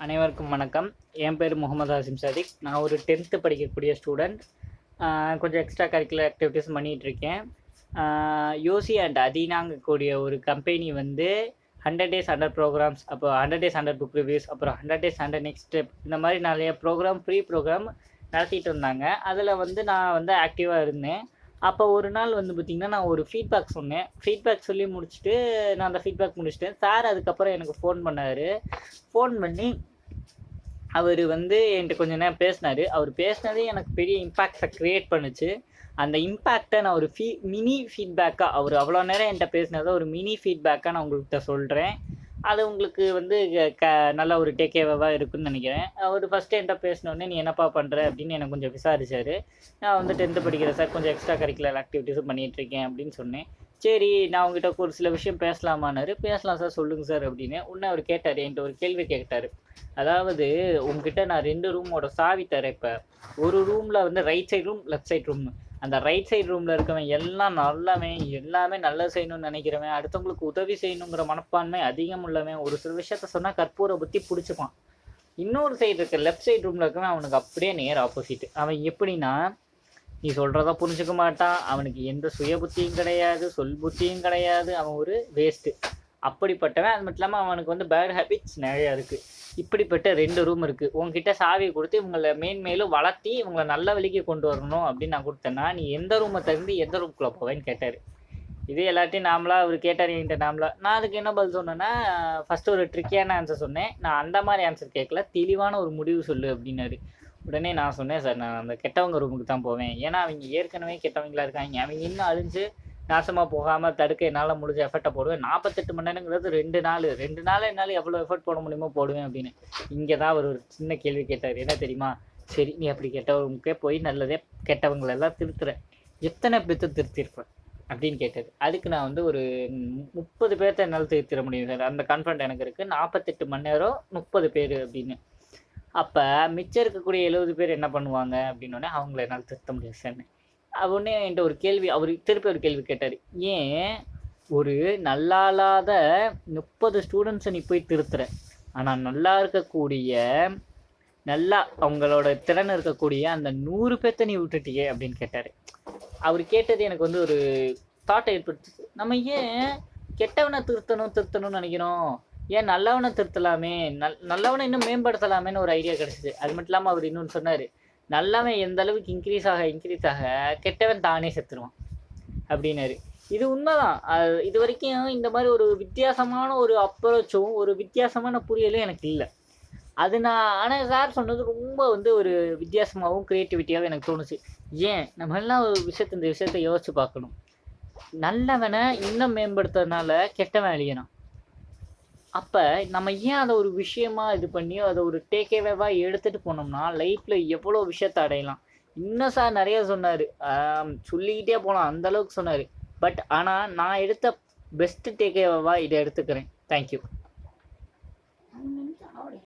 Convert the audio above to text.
அனைவருக்கும் வணக்கம். என் பேர் முகமது ஹாசிம் சாதிக். நான் ஒரு 10th படிக்கக்கூடிய ஸ்டூடெண்ட். கொஞ்சம் எக்ஸ்ட்ரா கரிக்குலர் ஆக்டிவிட்டீஸ் பண்ணிகிட்ருக்கேன். யோசி அண்ட் அதீனாங்கக்கூடிய ஒரு கம்பெனி வந்து 100 டேஸ் அண்டர் ப்ரோக்ராம்ஸ், அப்போ 100 டேஸ் அண்டர் புக் ரிவ்யூஸ், அப்புறம் 100 டேஸ் அண்டர் நெக்ஸ்ட் ஸ்டெப், இந்த மாதிரி நிறைய ப்ரோக்ராம் ஃப்ரீ ப்ரோக்ராம் நடத்திட்டு இருந்தாங்க. அதில் வந்து நான் வந்து ஆக்டிவாக இருந்தேன். அப்போ ஒரு நாள் வந்து பார்த்திங்கன்னா, நான் ஒரு ஃபீட்பேக் சொன்னேன். ஃபீட்பேக் சொல்லி முடிச்சுட்டு நான் அந்த ஃபீட்பேக் முடிச்சிட்டேன். சார் அதுக்கப்புறம் எனக்கு ஃபோன் பண்ணார். ஃபோன் பண்ணி அவர் வந்து என்கிட்ட கொஞ்சம் நேரம் பேசினார். அவர் பேசினதே எனக்கு பெரிய இம்பேக்டை க்ரியேட் பண்ணுச்சு. அந்த இம்பேக்டை நான் ஒரு மினி ஃபீட்பேக்காக, அவர் அவ்வளோ நேரம் என்கிட்ட பேசினதை ஒரு மினி ஃபீட்பேக்காக நான் உங்கள்கிட்ட சொல்கிறேன். அது உங்களுக்கு வந்து நல்ல ஒரு டேக்அவேவாக இருக்குன்னு நினைக்கிறேன். அவர் ஃபஸ்ட்டு என்கிட்ட பேசினோடனே, நீ என்னப்பா பண்ணுற அப்படின்னு எனக்கு கொஞ்சம் விசாரிச்சார். நான் வந்து 10th படிக்கிறேன் சார், கொஞ்சம் எக்ஸ்ட்ரா கரிக்குலர் ஆக்டிவிட்டீஸும் பண்ணிகிட்ருக்கேன் அப்படின்னு சொன்னேன். சரி, நான் உங்ககிட்ட ஒரு சில விஷயம் பேசலாமான்னாரு. பேசலாம் சார், சொல்லுங்கள் சார் அப்படின்னு. உடனே அவர் கேட்டார், என்கிட்ட ஒரு கேள்வி கேட்டார். அதாவது, உங்ககிட்ட நான் 2 ரூமோட சாவி தரேன். இப்போ ஒரு ரூமில் வந்து right side room, left side room. அந்த ரைட் சைடு ரூமில் இருக்கவன் எல்லாம் நல்லவன், எல்லாமே நல்லது செய்யணும்னு நினைக்கிறவன், அடுத்தவங்களுக்கு உதவி செய்யணுங்கிற மனப்பான்மை அதிகம் உள்ளவன், ஒரு சில விஷயத்த சொன்னால் கற்பூரை பற்றி பிடிச்சிப்பான். இன்னொரு சைடு இருக்க லெஃப்ட் சைடு ரூமில் இருக்கவன் அவனுக்கு அப்படியே நேர் ஆப்போசிட். அவன் எப்படின்னா, நீ சொல்கிறத புரிஞ்சுக்க மாட்டான், அவனுக்கு எந்த சுய புத்தியும் கிடையாது, சொல் புத்தியும் கிடையாது, அவன் ஒரு வேஸ்ட்டு. அப்படிப்பட்டவன். அது மட்டும் இல்லாமல் அவனுக்கு வந்து பேட் ஹேபிட்ஸ் நிறையா இருக்குது. இப்படிப்பட்ட 2 ரூம் இருக்குது. உங்ககிட்ட சாவியை கொடுத்து இவங்களை மேன்மேலும் வளர்த்தி இவங்களை நல்ல வழிக்கு கொண்டு வரணும் அப்படின்னு நான் கொடுத்தேன்னா, நீ எந்த ரூமை தகுந்து எந்த ரூம்குள்ளே போவேன்னு கேட்டார். இதே எல்லாத்தையும் நாமளாக அவர் கேட்டார் என்கிட்ட நாமளாக. நான் அதுக்கு என்ன பதில் சொன்னேன்னா, ஃபஸ்ட்டு ஒரு ட்ரிக்கியான ஆன்சர் சொன்னேன். நான் அந்த மாதிரி ஆன்சர் கேட்கல, தெளிவான ஒரு முடிவு சொல்லு அப்படின்னாரு. உடனே நான் சொன்னேன், சார் நான் அந்த கெட்டவங்க ரூமுக்கு தான் போவேன். ஏன்னா அவங்க ஏற்கனவே கெட்டவங்களா இருக்காங்க. அவங்க இன்னும் அழிஞ்சு நாசமாக போகாமல் தடுக்க என்னால் முடிஞ்ச எஃபர்ட்டை போடுவேன். 48 மணி நேரங்கிறது 2 நாள் என்னால் எவ்வளோ எஃபர்ட் போட முடியுமோ போடுவேன் அப்படின்னு. இங்கே தான் அவர் ஒரு சின்ன கேள்வி கேட்டார். என்ன தெரியுமா? சரி, நீ அப்படி கெட்டவங்களுக்கே போய் நல்லதே கெட்டவங்களெல்லாம் திருத்துறேன், எத்தனை பேர்த்த திருத்திருப்பேன் அப்படின்னு கேட்டார். அதுக்கு நான் வந்து ஒரு 30 பேர்த்த என்னால் திருத்திட முடியும் சார், அந்த கான்ஃபிடென்ட் எனக்கு இருக்குது. 48 மணி நேரம் 30 பேர் அப்படின்னு. அப்போ மிச்சம் இருக்கக்கூடிய 70 பேர் என்ன பண்ணுவாங்க அப்படின்னோடனே, அவங்கள என்னால் திருத்த முடியாது சார். உடனே என்கிட்ட ஒரு கேள்வி, அவர் திருப்பி ஒரு கேள்வி கேட்டார். ஏன் ஒரு நல்லா இல்லாத 30 ஸ்டூடெண்ட்ஸை நீ போய் திருத்துற, ஆனால் நல்லா இருக்கக்கூடிய, நல்லா அவங்களோட திறன் இருக்கக்கூடிய அந்த 100 பேர்த்த நீ விட்டுட்டியே அப்படின்னு கேட்டார். அவர் கேட்டது எனக்கு வந்து ஒரு தாட்டை ஏற்படுத்துச்சு. நம்ம ஏன் கெட்டவனை திருத்தணும்னு நினைக்கிறோம், ஏன் நல்லவனை திருத்தலாமே, நல்லவனை இன்னும் மேம்படுத்தலாமேன்னு ஒரு ஐடியா கிடச்சிது. அது மட்டும் இல்லாமல் அவர் இன்னொன்று சொன்னார், நல்லவன் எந்த அளவுக்கு இன்க்ரீஸ் ஆக கெட்டவன் தானே செத்துருவான் அப்படின்னாரு. இது உண்மைதான். இது வரைக்கும் இந்த மாதிரி ஒரு வித்தியாசமான ஒரு அப்ரோச்சும் ஒரு வித்தியாசமான புரியலும் எனக்கு இல்லை. அது ஆனால் சார் சொன்னது ரொம்ப வந்து ஒரு வித்தியாசமாகவும் க்ரியேட்டிவிட்டியாகவும் எனக்கு தோணுச்சு. ஏன் நம்ம எல்லாம் ஒரு இந்த விஷயத்தை யோசிச்சு பார்க்கணும். நல்லவனை இன்னும் மேம்படுத்துறதுனால கெட்டவன் அழியணும். அப்போ நம்ம ஏன் அதை ஒரு விஷயமா இது பண்ணி அதை ஒரு டேக்அவேவாக எடுத்துகிட்டு போனோம்னா லைஃப்பில் எவ்வளோ விஷயத்தை அடையலாம். இன்னும் சார் நிறைய சொன்னார், சொல்லிக்கிட்டே போகலாம், அந்தளவுக்கு சொன்னார். பட் ஆனால் நான் எடுத்த பெஸ்ட்டு டேக்அவேவாக இதை எடுத்துக்கிறேன். தேங்க்யூ.